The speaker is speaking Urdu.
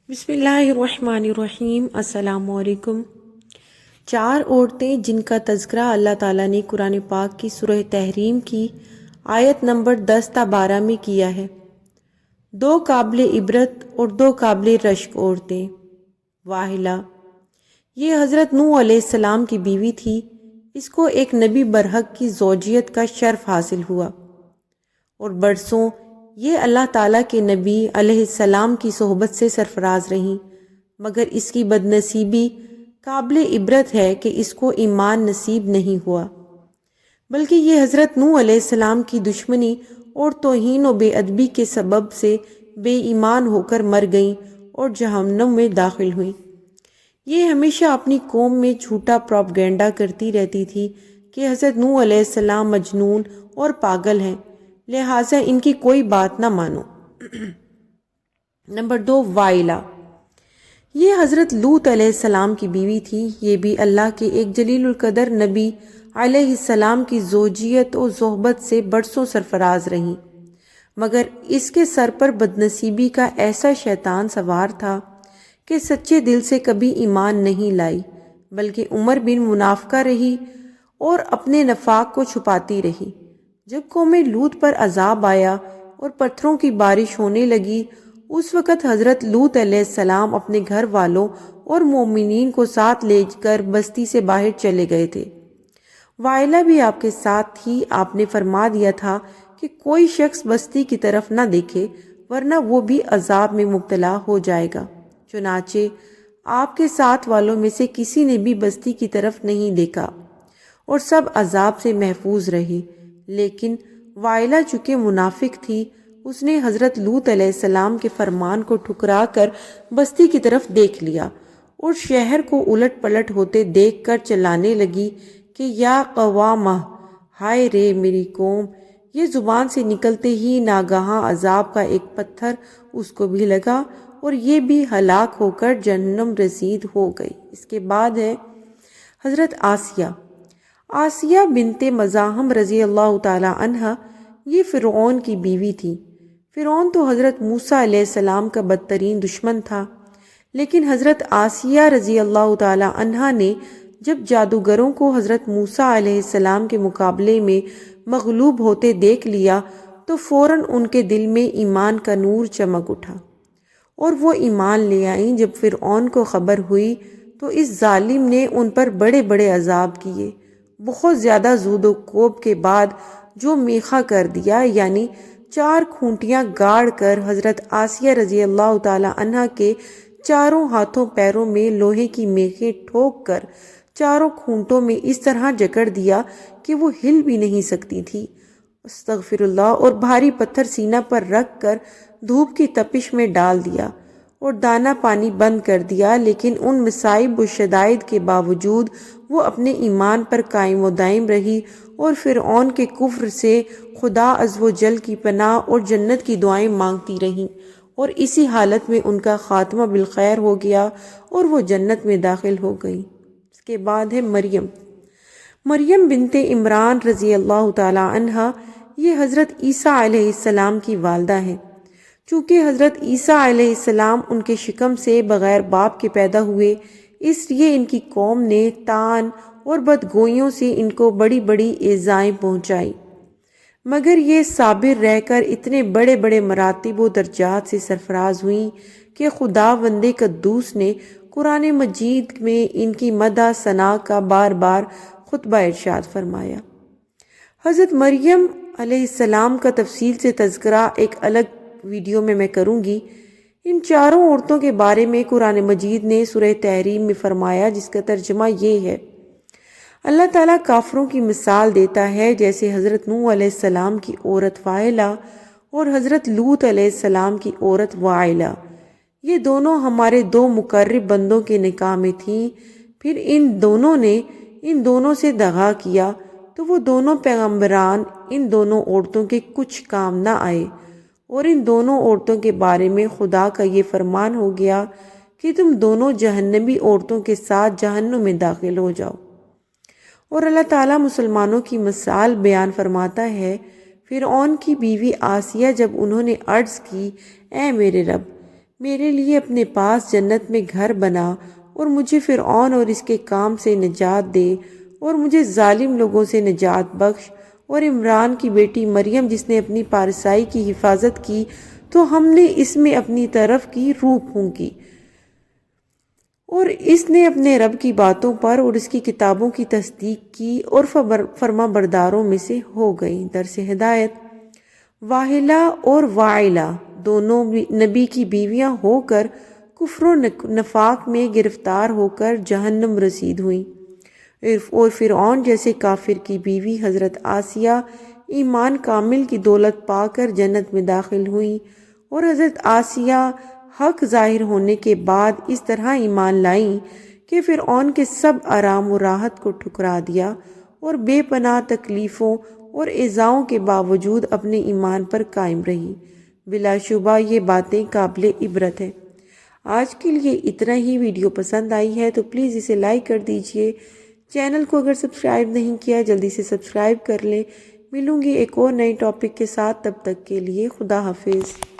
بسم اللہ الرحمن الرحیم۔ السلام علیکم۔ 4 عورتیں جن کا تذکرہ اللہ تعالیٰ نے قرآن پاک کی سورہ تحریم کی آیت نمبر 10 تا 12 میں کیا ہے۔ 2 قابل عبرت اور 2 قابل رشک عورتیں۔ واحلہ، یہ حضرت نوح علیہ السلام کی بیوی تھی۔ اس کو ایک نبی برحق کی زوجیت کا شرف حاصل ہوا اور برسوں یہ اللہ تعالیٰ کے نبی علیہ السلام کی صحبت سے سرفراز رہیں، مگر اس کی بدنصیبی قابل عبرت ہے کہ اس کو ایمان نصیب نہیں ہوا، بلکہ یہ حضرت نوح علیہ السلام کی دشمنی اور توہین و بے ادبی کے سبب سے بے ایمان ہو کر مر گئیں اور جہنم میں داخل ہوئیں۔ یہ ہمیشہ اپنی قوم میں جھوٹا پروپیگنڈا کرتی رہتی تھی کہ حضرت نوح علیہ السلام مجنون اور پاگل ہیں، لہٰذا ان کی کوئی بات نہ مانو۔ نمبر 2، وائلہ، یہ حضرت لوط علیہ السلام کی بیوی تھی۔ یہ بھی اللہ کے ایک جلیل القدر نبی علیہ السلام کی زوجیت و صحبت سے برسوں سرفراز رہیں، مگر اس کے سر پر بدنصیبی کا ایسا شیطان سوار تھا کہ سچے دل سے کبھی ایمان نہیں لائی، بلکہ عمر بن منافقہ رہی اور اپنے نفاق کو چھپاتی رہی۔ جب قوم لوط پر عذاب آیا اور پتھروں کی بارش ہونے لگی، اس وقت حضرت لوط علیہ السلام اپنے گھر والوں اور مومنین کو ساتھ لے کر بستی سے باہر چلے گئے تھے۔ وائلہ بھی آپ کے ساتھ تھی۔ آپ نے فرما دیا تھا کہ کوئی شخص بستی کی طرف نہ دیکھے ورنہ وہ بھی عذاب میں مبتلا ہو جائے گا۔ چنانچہ آپ کے ساتھ والوں میں سے کسی نے بھی بستی کی طرف نہیں دیکھا اور سب عذاب سے محفوظ رہے، لیکن وائلہ چونکہ منافق تھی، اس نے حضرت لوط علیہ السلام کے فرمان کو ٹھکرا کر بستی کی طرف دیکھ لیا اور شہر کو الٹ پلٹ ہوتے دیکھ کر چلانے لگی کہ یا قوامہ، ہائے رے میری قوم۔ یہ زبان سے نکلتے ہی ناگہاں عذاب کا ایک پتھر اس کو بھی لگا اور یہ بھی ہلاک ہو کر جہنم رسید ہو گئی۔ اس کے بعد ہے حضرت آسیہ بنت مزاحم رضی اللہ تعالی عنہ۔ یہ فرعون کی بیوی تھی۔ فرعون تو حضرت موسیٰ علیہ السلام کا بدترین دشمن تھا، لیکن حضرت آسیہ رضی اللہ تعالی عنہ نے جب جادوگروں کو حضرت موسیٰ علیہ السلام کے مقابلے میں مغلوب ہوتے دیکھ لیا تو فوراً ان کے دل میں ایمان کا نور چمک اٹھا اور وہ ایمان لے آئیں۔ جب فرعون کو خبر ہوئی تو اس ظالم نے ان پر بڑے بڑے عذاب کیے۔ بہت زیادہ زود و کوب کے بعد جو میخا کر دیا، یعنی 4 کھونٹیاں گاڑ کر حضرت آسیہ رضی اللہ تعالی عنہ کے چاروں ہاتھوں پیروں میں لوہے کی میخیں ٹھوک کر چاروں کھونٹوں میں اس طرح جکڑ دیا کہ وہ ہل بھی نہیں سکتی تھی، استغفر اللہ، اور بھاری پتھر سینہ پر رکھ کر دھوپ کی تپش میں ڈال دیا اور دانہ پانی بند کر دیا، لیکن ان مصائب و شدائد کے باوجود وہ اپنے ایمان پر قائم و دائم رہی اور فرعون کے کفر سے خدا عز و جل کی پناہ اور جنت کی دعائیں مانگتی رہیں، اور اسی حالت میں ان کا خاتمہ بالخیر ہو گیا اور وہ جنت میں داخل ہو گئی۔ اس کے بعد ہے مریم بنت عمران رضی اللہ تعالی عنہ۔ یہ حضرت عیسیٰ علیہ السلام کی والدہ ہیں۔ چونکہ حضرت عیسیٰ علیہ السلام ان کے شکم سے بغیر باپ کے پیدا ہوئے، اس لیے ان کی قوم نے طعن اور بدگوئیوں سے ان کو بڑی بڑی ایذائیں پہنچائی، مگر یہ صابر رہ کر اتنے بڑے بڑے مراتب و درجات سے سرفراز ہوئیں کہ خداوند قدوس نے قرآن مجید میں ان کی مدح ثنا کا بار بار خطبہ ارشاد فرمایا۔ حضرت مریم علیہ السلام کا تفصیل سے تذکرہ ایک الگ ویڈیو میں کروں گی۔ ان 4 عورتوں کے بارے میں قرآن مجید نے سورہ تحریم میں فرمایا، جس کا ترجمہ یہ ہے: اللہ تعالیٰ کافروں کی مثال دیتا ہے جیسے حضرت نوح علیہ السلام کی عورت وائلہ اور حضرت لوط علیہ السلام کی عورت وائلہ۔ یہ دونوں ہمارے 2 مقرب بندوں کے نکاح میں تھیں، پھر ان دونوں سے دغا کیا تو وہ دونوں پیغمبران ان دونوں عورتوں کے کچھ کام نہ آئے، اور ان دونوں عورتوں کے بارے میں خدا کا یہ فرمان ہو گیا کہ تم دونوں جہنمی عورتوں کے ساتھ جہنم میں داخل ہو جاؤ۔ اور اللہ تعالیٰ مسلمانوں کی مثال بیان فرماتا ہے، فرعون کی بیوی آسیہ جب انہوں نے عرض کی، اے میرے رب، میرے لیے اپنے پاس جنت میں گھر بنا اور مجھے فرعون اور اس کے کام سے نجات دے اور مجھے ظالم لوگوں سے نجات بخش۔ اور عمران کی بیٹی مریم جس نے اپنی پارسائی کی حفاظت کی تو ہم نے اس میں اپنی طرف کی روح پھونکی اور اس نے اپنے رب کی باتوں پر اور اس کی کتابوں کی تصدیق کی اور فرما برداروں میں سے ہو گئی۔ درس ہدایت۔ واحلہ اور وائلہ دونوں نبی کی بیویاں ہو کر کفر و نفاق میں گرفتار ہو کر جہنم رسید ہوئیں، اور فرعون جیسے کافر کی بیوی حضرت آسیہ ایمان کامل کی دولت پا کر جنت میں داخل ہوئیں، اور حضرت آسیہ حق ظاہر ہونے کے بعد اس طرح ایمان لائیں کہ فرعون کے سب آرام و راحت کو ٹھکرا دیا اور بے پناہ تکلیفوں اور ایذاؤں کے باوجود اپنے ایمان پر قائم رہی۔ بلا شبہ یہ باتیں قابل عبرت ہیں۔ آج کے لیے اتنا ہی۔ ویڈیو پسند آئی ہے تو پلیز اسے لائک کر دیجئے۔ چینل کو اگر سبسکرائب نہیں کیا جلدی سے سبسکرائب کر لیں۔ ملوں گی ایک اور نئے ٹاپک کے ساتھ، تب تک کے لیے خدا حافظ۔